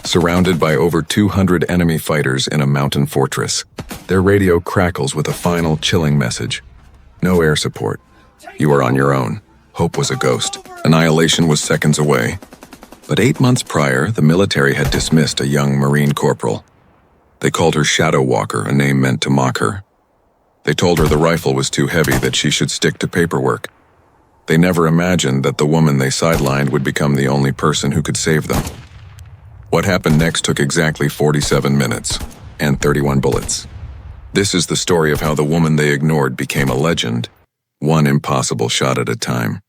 surrounded by over 200 enemy fighters in a mountain fortress. Their radio crackles with a final chilling message. No air support. You are on your own. Hope was a ghost. Annihilation was seconds away. But 8 months prior, the military had dismissed a young Marine corporal. They called her Shadow Walker, a name meant to mock her. They told her the rifle was too heavy, that she should stick to paperwork. They never imagined that the woman they sidelined would become the only person who could save them. What happened next took exactly 47 minutes and 31 bullets. This is the story of how the woman they ignored became a legend, one impossible shot at a time.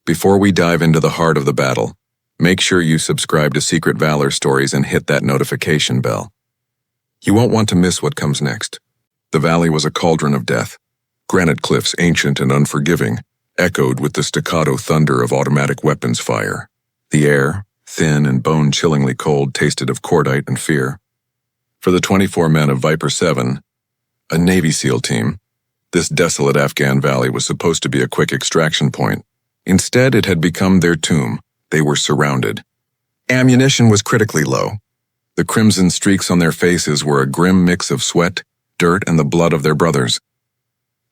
Before we dive into the heart of the battle, make sure you subscribe to Secret Valor Stories and hit that notification bell. You won't want to miss what comes next. The valley was a cauldron of death. Granite cliffs, ancient and unforgiving, echoed with the staccato thunder of automatic weapons fire. The air, thin and bone-chillingly cold, tasted of cordite and fear. For the 24 men of Viper 7, a Navy SEAL team, this desolate Afghan valley was supposed to be a quick extraction point. Instead, it had become their tomb. They were surrounded. Ammunition was critically low. The crimson streaks on their faces were a grim mix of sweat, dirt, and the blood of their brothers.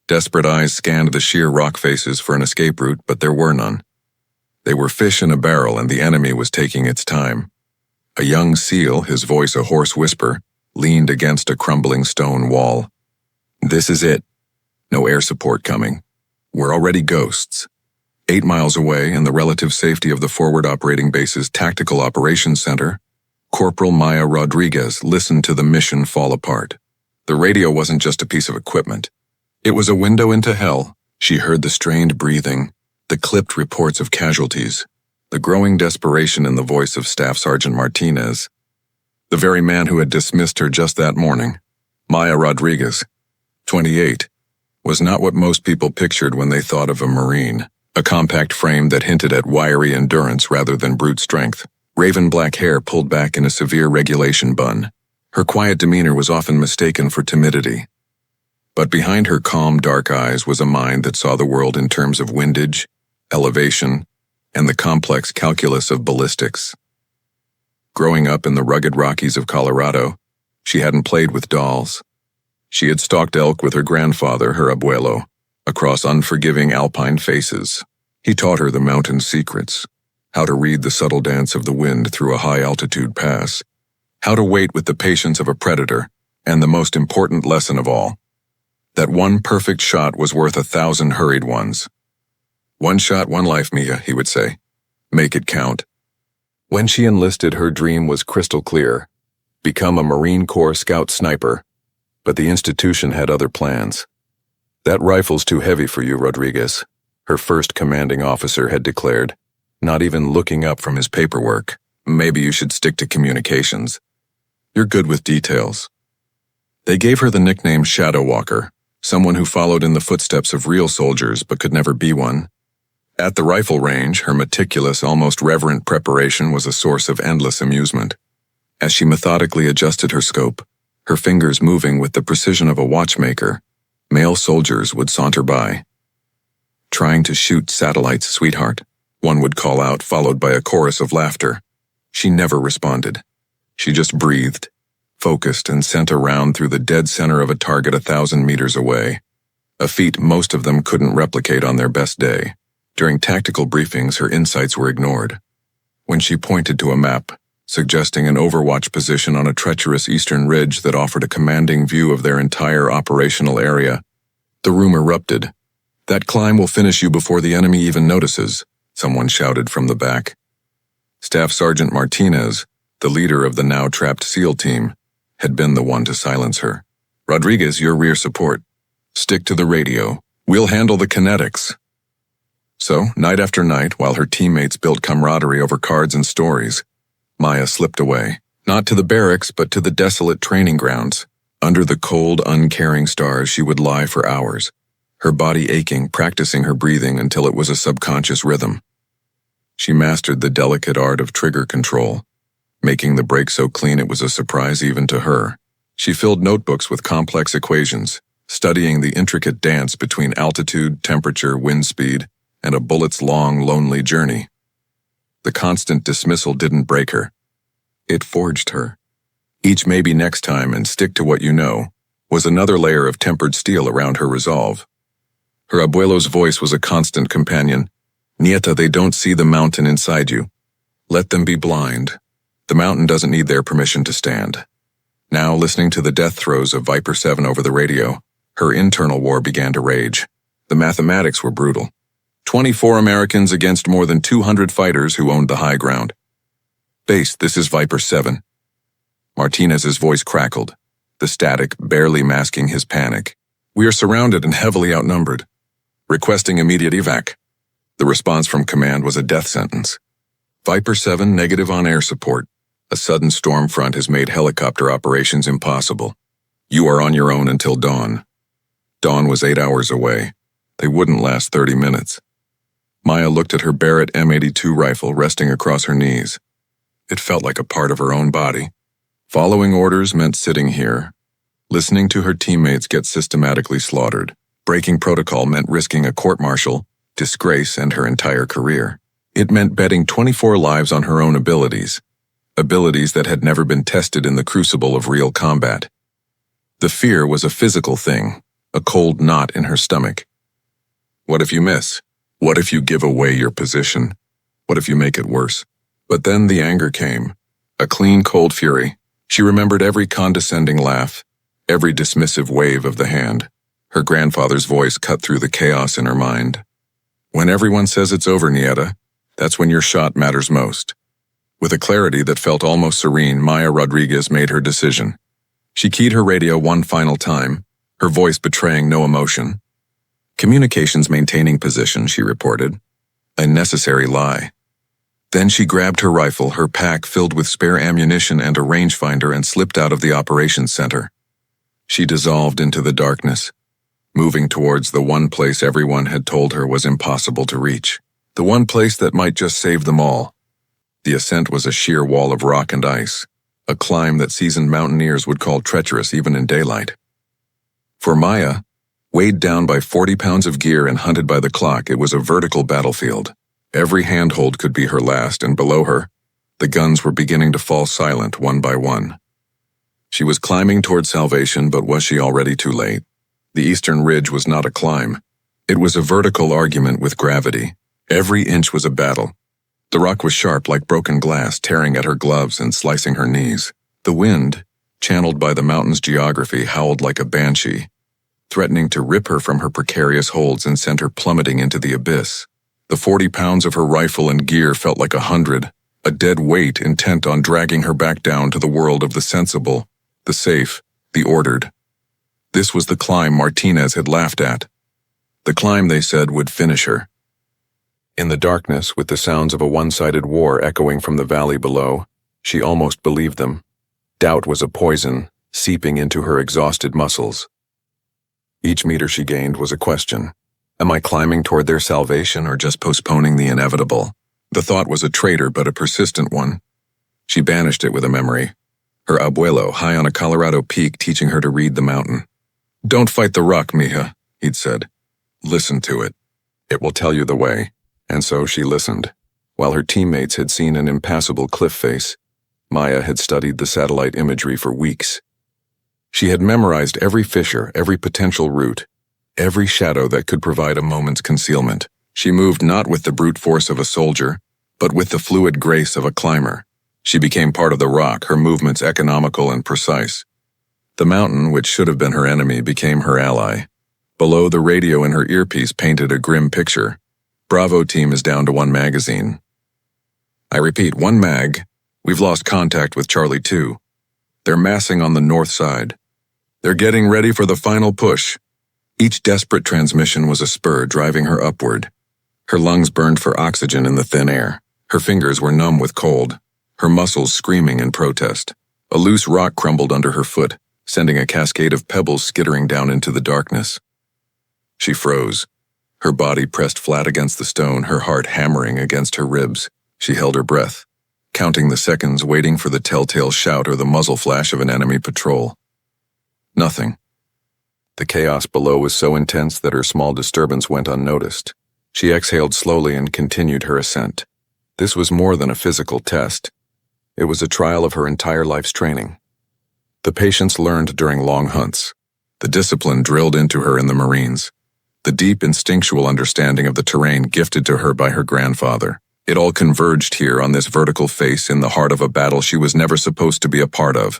Desperate eyes scanned the sheer rock faces for an escape route, but there were none. They were fish in a barrel, and the enemy was taking its time. A young SEAL, his voice a hoarse whisper, leaned against a crumbling stone wall. This is it. No air support coming. We're already ghosts. 8 miles away, in the relative safety of the Forward Operating Base's Tactical Operations Center, Corporal Maya Rodriguez listened to the mission fall apart. The radio wasn't just a piece of equipment. It was a window into hell. She heard the strained breathing, the clipped reports of casualties, the growing desperation in the voice of Staff Sergeant Martinez, the very man who had dismissed her just that morning. Maya Rodriguez, 28, was not what most people pictured when they thought of a Marine, a compact frame that hinted at wiry endurance rather than brute strength. Raven black hair pulled back in a severe regulation bun. Her quiet demeanor was often mistaken for timidity. But behind her calm, dark eyes was a mind that saw the world in terms of windage, elevation, and the complex calculus of ballistics. Growing up in the rugged Rockies of Colorado, she hadn't played with dolls. She had stalked elk with her grandfather, her abuelo, across unforgiving alpine faces. He taught her the mountain secrets, how to read the subtle dance of the wind through a high-altitude pass, how to wait with the patience of a predator, and the most important lesson of all, that one perfect shot was worth 1,000 hurried ones. One shot, one life, Mia, he would say. Make it count. When she enlisted, her dream was crystal clear. Become a Marine Corps scout sniper. But the institution had other plans. That rifle's too heavy for you, Rodriguez, her first commanding officer had declared, not even looking up from his paperwork. Maybe you should stick to communications. You're good with details. They gave her the nickname Shadow Walker, someone who followed in the footsteps of real soldiers but could never be one. At the rifle range, her meticulous, almost reverent preparation was a source of endless amusement. As she methodically adjusted her scope, her fingers moving with the precision of a watchmaker, male soldiers would saunter by. Trying to shoot satellites, sweetheart, one would call out, followed by a chorus of laughter. She never responded. She just breathed, focused, and sent a round through the dead center of a target 1,000 meters away, a feat most of them couldn't replicate on their best day. During tactical briefings, her insights were ignored. When she pointed to a map, suggesting an overwatch position on a treacherous eastern ridge that offered a commanding view of their entire operational area, the room erupted. That climb will finish you before the enemy even notices, someone shouted from the back. Staff Sergeant Martinez, the leader of the now-trapped SEAL team, had been the one to silence her. Rodriguez, your rear support. Stick to the radio. We'll handle the kinetics. So, night after night, while her teammates built camaraderie over cards and stories, Maya slipped away, not to the barracks but to the desolate training grounds. Under the cold, uncaring stars, she would lie for hours, her body aching, practicing her breathing until it was a subconscious rhythm. She mastered the delicate art of trigger control, making the break so clean it was a surprise even to her. She filled notebooks with complex equations, studying the intricate dance between altitude, temperature, wind speed, and a bullet's long, lonely journey. The constant dismissal didn't break her. It forged her. Each maybe next time and stick to what you know was another layer of tempered steel around her resolve. Her abuelo's voice was a constant companion. Nieta, they don't see the mountain inside you. Let them be blind. The mountain doesn't need their permission to stand. Now, listening to the death throes of Viper 7 over the radio, her internal war began to rage. The mathematics were brutal. 24 Americans against more than 200 fighters who owned the high ground. Base, this is Viper 7. Martinez's voice crackled, the static barely masking his panic. We are surrounded and heavily outnumbered. Requesting immediate evac. The response from command was a death sentence. Viper 7 negative on air support. A sudden storm front has made helicopter operations impossible. You are on your own until dawn. Dawn was 8 hours away. They wouldn't last 30 minutes. Maya looked at her Barrett M82 rifle resting across her knees. It felt like a part of her own body. Following orders meant sitting here, listening to her teammates get systematically slaughtered. Breaking protocol meant risking a court-martial, disgrace, and her entire career. It meant betting 24 lives on her own abilities that had never been tested in the crucible of real combat. The fear was a physical thing, a cold knot in her stomach. What if you miss? What if you give away your position? What if you make it worse? But then the anger came, a clean, cold fury. She remembered every condescending laugh, every dismissive wave of the hand. Her grandfather's voice cut through the chaos in her mind. When everyone says it's over, Nieta, that's when your shot matters most. With a clarity that felt almost serene, Maya Rodriguez made her decision. She keyed her radio one final time, her voice betraying no emotion. Communications maintaining position, she reported. A necessary lie. Then she grabbed her rifle, her pack filled with spare ammunition and a rangefinder, and slipped out of the operations center. She dissolved into the darkness, moving towards the one place everyone had told her was impossible to reach. The one place that might just save them all. The ascent was a sheer wall of rock and ice, a climb that seasoned mountaineers would call treacherous even in daylight. For Maya, weighed down by 40 pounds of gear and hunted by the clock, it was a vertical battlefield. Every handhold could be her last, and below her, the guns were beginning to fall silent one by one. She was climbing toward salvation, but was she already too late? The eastern ridge was not a climb. It was a vertical argument with gravity. Every inch was a battle. The rock was sharp like broken glass, tearing at her gloves and slicing her knees. The wind, channeled by the mountain's geography, howled like a banshee, threatening to rip her from her precarious holds and send her plummeting into the abyss. The 40 pounds of her rifle and gear felt like 100, a dead weight intent on dragging her back down to the world of the sensible, the safe, the ordered. This was the climb Martinez had laughed at. The climb, they said, would finish her. In the darkness, with the sounds of a one-sided war echoing from the valley below, she almost believed them. Doubt was a poison, seeping into her exhausted muscles. Each meter she gained was a question. Am I climbing toward their salvation or just postponing the inevitable? The thought was a traitor, but a persistent one. She banished it with a memory. Her abuelo, high on a Colorado peak, teaching her to read the mountain. Don't fight the rock, mija, he'd said. Listen to it. It will tell you the way. And so she listened. While her teammates had seen an impassable cliff face, Maya had studied the satellite imagery for weeks. She had memorized every fissure, every potential route, every shadow that could provide a moment's concealment. She moved not with the brute force of a soldier, but with the fluid grace of a climber. She became part of the rock, her movements economical and precise. The mountain, which should have been her enemy, became her ally. Below, the radio in her earpiece painted a grim picture. Bravo team is down to 1 magazine. I repeat, 1 mag. We've lost contact with Charlie 2. They're massing on the north side. They're getting ready for the final push. Each desperate transmission was a spur driving her upward. Her lungs burned for oxygen in the thin air. Her fingers were numb with cold, her muscles screaming in protest. A loose rock crumbled under her foot, sending a cascade of pebbles skittering down into the darkness. She froze, her body pressed flat against the stone, her heart hammering against her ribs. She held her breath, counting the seconds, waiting for the telltale shout or the muzzle flash of an enemy patrol. Nothing. The chaos below was so intense that her small disturbance went unnoticed. She exhaled slowly and continued her ascent. This was more than a physical test. It was a trial of her entire life's training. The patience learned during long hunts, the discipline drilled into her in the Marines, the deep instinctual understanding of the terrain gifted to her by her grandfather. It all converged here on this vertical face in the heart of a battle she was never supposed to be a part of.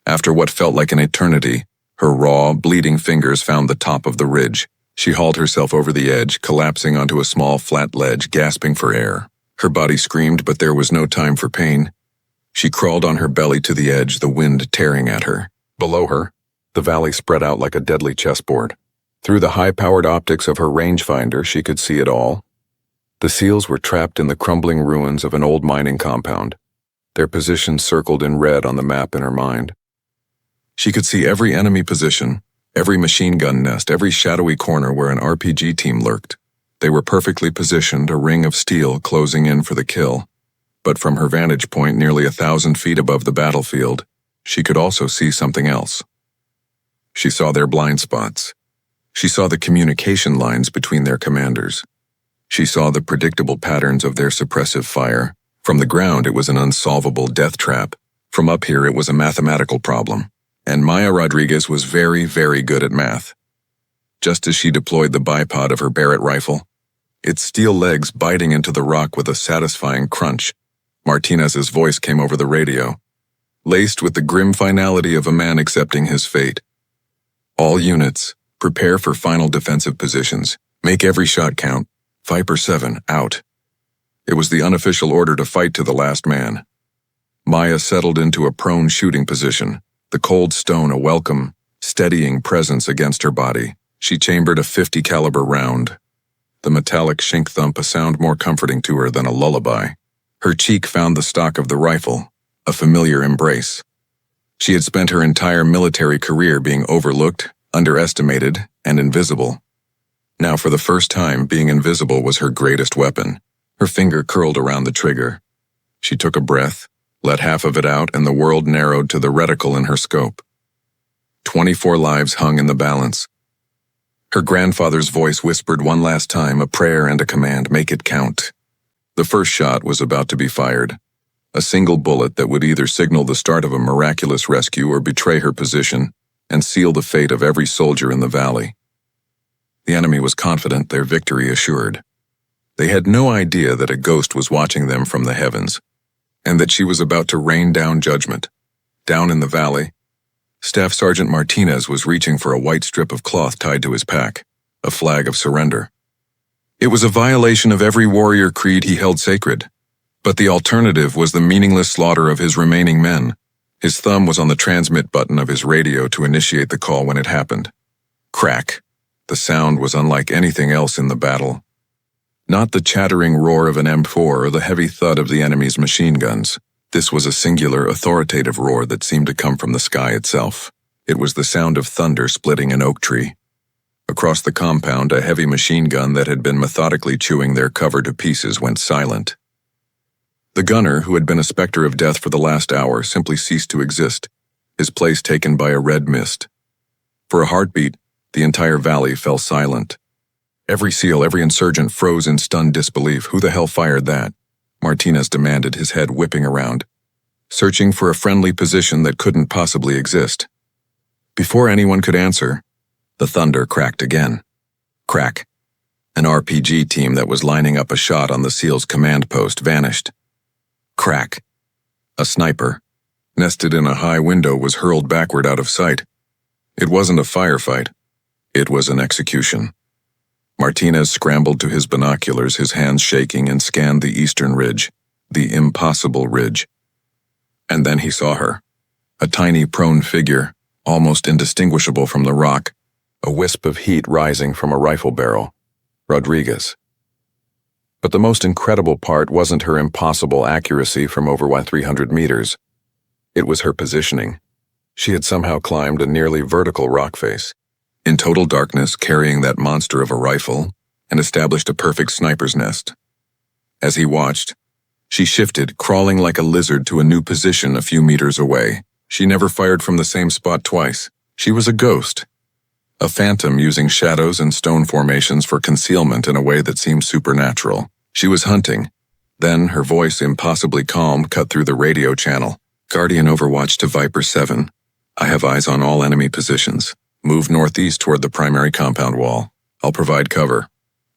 After what felt like an eternity, her raw, bleeding fingers found the top of the ridge. She hauled herself over the edge, collapsing onto a small, flat ledge, gasping for air. Her body screamed, but there was no time for pain. She crawled on her belly to the edge, the wind tearing at her. Below her, the valley spread out like a deadly chessboard. Through the high-powered optics of her rangefinder, she could see it all. The SEALs were trapped in the crumbling ruins of an old mining compound, their positions circled in red on the map in her mind. She could see every enemy position, every machine gun nest, every shadowy corner where an RPG team lurked. They were perfectly positioned, a ring of steel closing in for the kill. But from her vantage point nearly 1,000 feet above the battlefield, she could also see something else. She saw their blind spots. She saw the communication lines between their commanders. She saw the predictable patterns of their suppressive fire. From the ground, it was an unsolvable death trap. From up here, it was a mathematical problem. And Maya Rodriguez was very, very good at math. Just as she deployed the bipod of her Barrett rifle, its steel legs biting into the rock with a satisfying crunch, Martinez's voice came over the radio, laced with the grim finality of a man accepting his fate. All units, prepare for final defensive positions. Make every shot count. Viper 7, out. It was the unofficial order to fight to the last man. Maya settled into a prone shooting position, the cold stone a welcome, steadying presence against her body. She chambered a .50 caliber round, the metallic shink thump a sound more comforting to her than a lullaby. Her cheek found the stock of the rifle, a familiar embrace. She had spent her entire military career being overlooked, underestimated, and invisible. Now for the first time, being invisible was her greatest weapon. Her finger curled around the trigger. She took a breath, let half of it out, and the world narrowed to the reticle in her scope. 24 lives hung in the balance. Her grandfather's voice whispered one last time, a prayer and a command, make it count. The first shot was about to be fired. A single bullet that would either signal the start of a miraculous rescue or betray her position and seal the fate of every soldier in the valley. The enemy was confident, their victory assured. They had no idea that a ghost was watching them from the heavens, and that she was about to rain down judgment. Down in the valley, Staff Sergeant Martinez was reaching for a white strip of cloth tied to his pack, a flag of surrender. It was a violation of every warrior creed he held sacred, but the alternative was the meaningless slaughter of his remaining men. His thumb was on the transmit button of his radio to initiate the call when it happened. Crack. The sound was unlike anything else in the battle. Not the chattering roar of an M4 or the heavy thud of the enemy's machine guns. This was a singular, authoritative roar that seemed to come from the sky itself. It was the sound of thunder splitting an oak tree. Across the compound, a heavy machine gun that had been methodically chewing their cover to pieces went silent. The gunner, who had been a specter of death for the last hour, simply ceased to exist, his place taken by a red mist. For a heartbeat, the entire valley fell silent. Every SEAL, every insurgent froze in stunned disbelief. Who the hell fired that? Martinez demanded, his head whipping around, searching for a friendly position that couldn't possibly exist. Before anyone could answer, the thunder cracked again. Crack. An RPG team that was lining up a shot on the SEAL's command post vanished. Crack. A sniper, nested in a high window, was hurled backward out of sight. It wasn't a firefight. It was an execution. Martinez scrambled to his binoculars, his hands shaking, and scanned the eastern ridge, the impossible ridge. And then he saw her, a tiny prone figure, almost indistinguishable from the rock, a wisp of heat rising from a rifle barrel. Rodriguez. But the most incredible part wasn't her impossible accuracy from over 300 meters. It was her positioning. She had somehow climbed a nearly vertical rock face, in total darkness, carrying that monster of a rifle, and established a perfect sniper's nest. As he watched, she shifted, crawling like a lizard to a new position a few meters away. She never fired from the same spot twice. She was a ghost. A phantom using shadows and stone formations for concealment in a way that seemed supernatural. She was hunting, Then, her voice, impossibly calm, cut through the radio channel. Guardian Overwatch to Viper 7. I have eyes on all enemy positions. Move northeast toward the primary compound wall. I'll provide cover.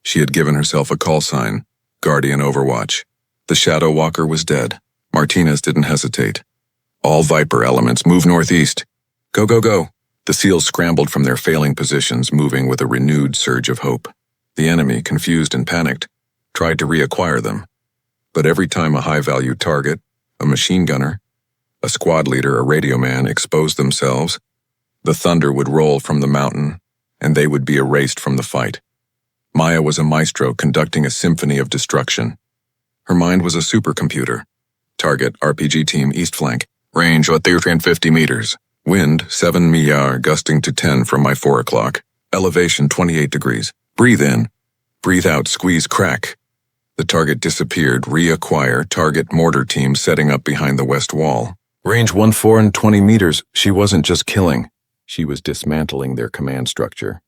She had given herself a call sign. Guardian Overwatch. The Shadow Walker was dead. Martinez didn't hesitate. All Viper elements, move northeast. Go, go, go. The SEALs scrambled from their failing positions, moving with a renewed surge of hope. The enemy, confused and panicked, tried to reacquire them. But every time a high-value target, a machine gunner, a squad leader, a radio man, exposed themselves, the thunder would roll from the mountain, and they would be erased from the fight. Maya was a maestro conducting a symphony of destruction. Her mind was a supercomputer. Target, RPG team, east flank. Range, 350 meters. Wind, 7 mph, gusting to 10 from my 4 o'clock. Elevation, 28 degrees. Breathe in. Breathe out, squeeze, crack. The target disappeared. Reacquire. Target mortar team setting up behind the west wall. Range 420 meters. She wasn't just killing. She was dismantling their command structure.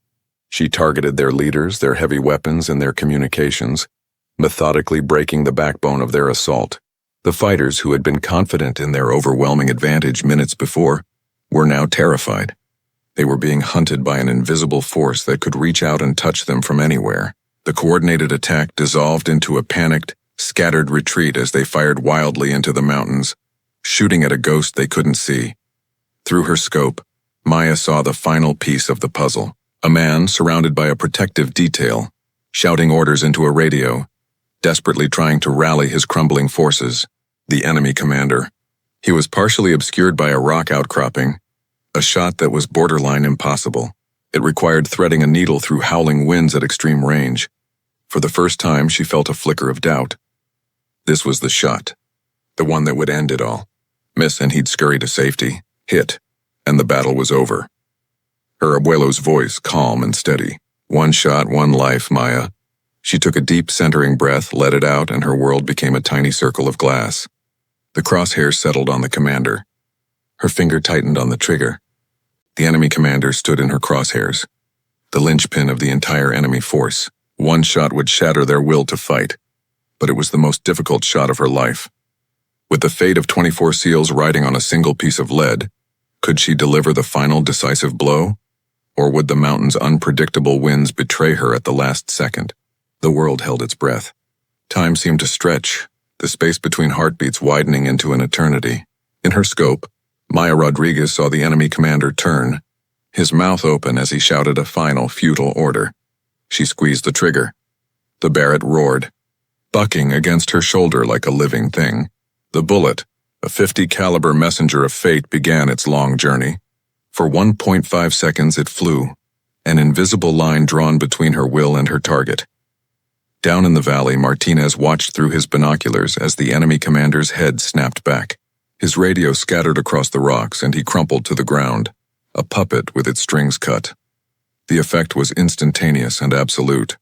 She targeted their leaders, their heavy weapons, and their communications, methodically breaking the backbone of their assault. The fighters, who had been confident in their overwhelming advantage minutes before, were now terrified. They were being hunted by an invisible force that could reach out and touch them from anywhere. The coordinated attack dissolved into a panicked, scattered retreat as they fired wildly into the mountains, shooting at a ghost they couldn't see. Through her scope, Maya saw the final piece of the puzzle. A man surrounded by a protective detail, shouting orders into a radio, desperately trying to rally his crumbling forces. The enemy commander. He was partially obscured by a rock outcropping, a shot that was borderline impossible. It required threading a needle through howling winds at extreme range. For the first time, she felt a flicker of doubt. This was the shot, the one that would end it all. Miss, and he'd scurry to safety, hit, and the battle was over. Her abuelo's voice, calm and steady. One shot, one life, Maya. She took a deep, centering breath, let it out, and her world became a tiny circle of glass. The crosshairs settled on the commander. Her finger tightened on the trigger. The enemy commander stood in her crosshairs, the linchpin of the entire enemy force. One shot would shatter their will to fight, but it was the most difficult shot of her life. With the fate of 24 SEALs riding on a single piece of lead, could she deliver the final decisive blow? Or would the mountain's unpredictable winds betray her at the last second? The world held its breath. Time seemed to stretch, the space between heartbeats widening into an eternity. In her scope, Maya Rodriguez saw the enemy commander turn, his mouth open as he shouted a final, futile order. She squeezed the trigger. The Barrett roared, bucking against her shoulder like a living thing. The bullet, a .50 caliber messenger of fate, began its long journey. For 1.5 seconds it flew, an invisible line drawn between her will and her target. Down in the valley, Martinez watched through his binoculars as the enemy commander's head snapped back. His radio scattered across the rocks and he crumpled to the ground, a puppet with its strings cut. The effect was instantaneous and absolute.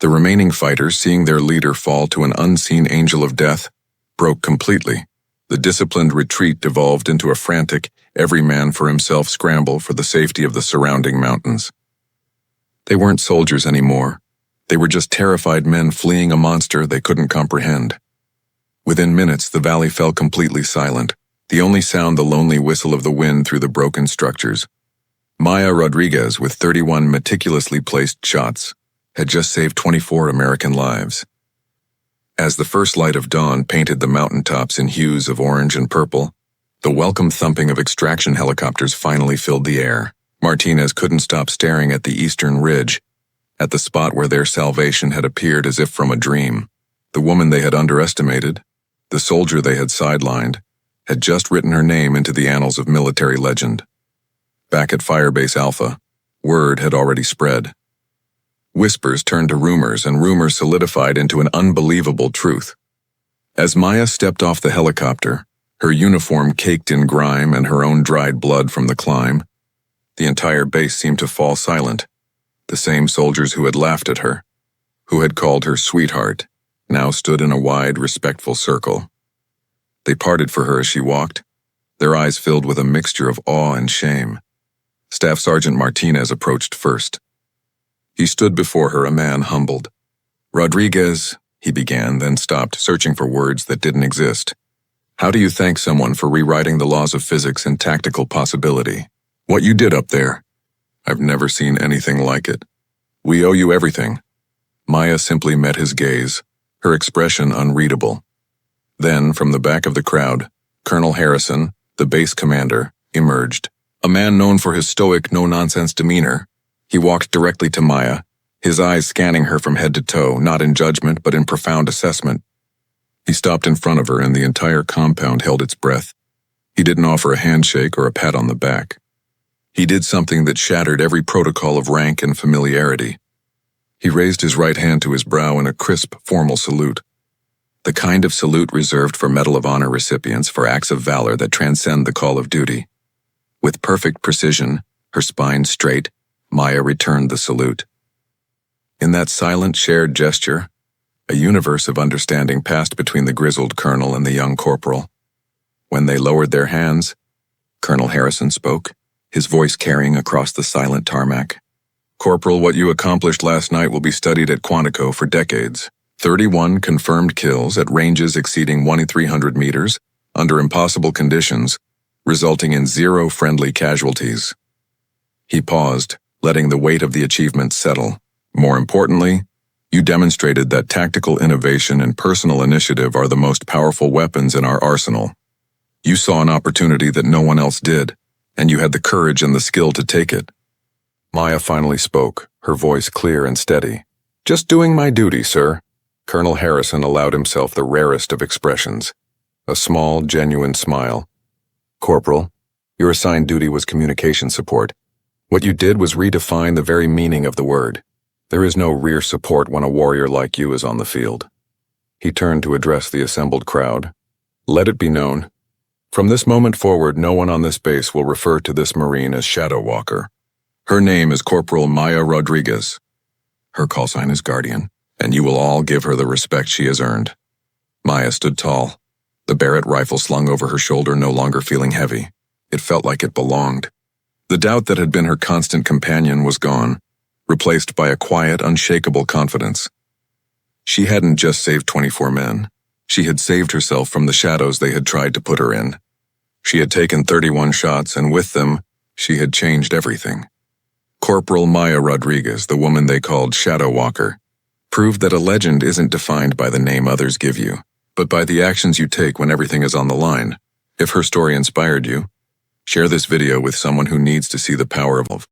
The remaining fighters, seeing their leader fall to an unseen angel of death, broke completely. The disciplined retreat devolved into a frantic, every man for himself scramble for the safety of the surrounding mountains. They weren't soldiers anymore. They were just terrified men fleeing a monster they couldn't comprehend. Within minutes, the valley fell completely silent, the only sound the lonely whistle of the wind through the broken structures. Maya Rodriguez, with 31 meticulously placed shots, had just saved 24 American lives. As the first light of dawn painted the mountaintops in hues of orange and purple, the welcome thumping of extraction helicopters finally filled the air. Martinez couldn't stop staring at the eastern ridge, at the spot where their salvation had appeared as if from a dream. The woman they had underestimated, the soldier they had sidelined, had just written her name into the annals of military legend. Back at Firebase Alpha, word had already spread. Whispers turned to rumors, and rumors solidified into an unbelievable truth. As Maya stepped off the helicopter, her uniform caked in grime and her own dried blood from the climb, the entire base seemed to fall silent. The same soldiers who had laughed at her, who had called her sweetheart, now stood in a wide, respectful circle. They parted for her as she walked, their eyes filled with a mixture of awe and shame. Staff Sergeant Martinez approached first. He stood before her, a man humbled. "Rodriguez," he began, then stopped, searching for words that didn't exist. How do you thank someone for rewriting the laws of physics and tactical possibility? What you did up there. I've never seen anything like it. We owe you everything. Maya simply met his gaze, her expression unreadable. Then, from the back of the crowd, Colonel Harrison, the base commander, emerged. A man known for his stoic, no-nonsense demeanor. He walked directly to Maya, his eyes scanning her from head to toe, not in judgment but in profound assessment. He stopped in front of her and the entire compound held its breath. He didn't offer a handshake or a pat on the back. He did something that shattered every protocol of rank and familiarity. He raised his right hand to his brow in a crisp, formal salute. The kind of salute reserved for Medal of Honor recipients for acts of valor that transcend the call of duty. With perfect precision, her spine straight, Maya returned the salute. In that silent, shared gesture, a universe of understanding passed between the grizzled colonel and the young corporal. When they lowered their hands, Colonel Harrison spoke, his voice carrying across the silent tarmac. Corporal, what you accomplished last night will be studied at Quantico for decades. 31 confirmed kills at ranges exceeding 1,300 meters, under impossible conditions, resulting in 0 friendly casualties. He paused, letting the weight of the achievement settle. More importantly, you demonstrated that tactical innovation and personal initiative are the most powerful weapons in our arsenal. You saw an opportunity that no one else did, and you had the courage and the skill to take it. Maya finally spoke, her voice clear and steady. Just doing my duty, sir. Colonel Harrison allowed himself the rarest of expressions, a small, genuine smile. Corporal, your assigned duty was communication support. What you did was redefine the very meaning of the word. There is no rear support when a warrior like you is on the field. He turned to address the assembled crowd. Let it be known. From this moment forward, no one on this base will refer to this Marine as Shadow Walker. Her name is Corporal Maya Rodriguez. Her call sign is Guardian, and you will all give her the respect she has earned. Maya stood tall, the Barrett rifle slung over her shoulder no longer feeling heavy. It felt like it belonged. The doubt that had been her constant companion was gone, replaced by a quiet, unshakable confidence. She hadn't just saved 24 men. She had saved herself from the shadows they had tried to put her in. She had taken 31 shots, and with them, she had changed everything. Corporal Maya Rodriguez, the woman they called Shadow Walker, proved that a legend isn't defined by the name others give you, but by the actions you take when everything is on the line. If her story inspired you, share this video with someone who needs to see the power of love.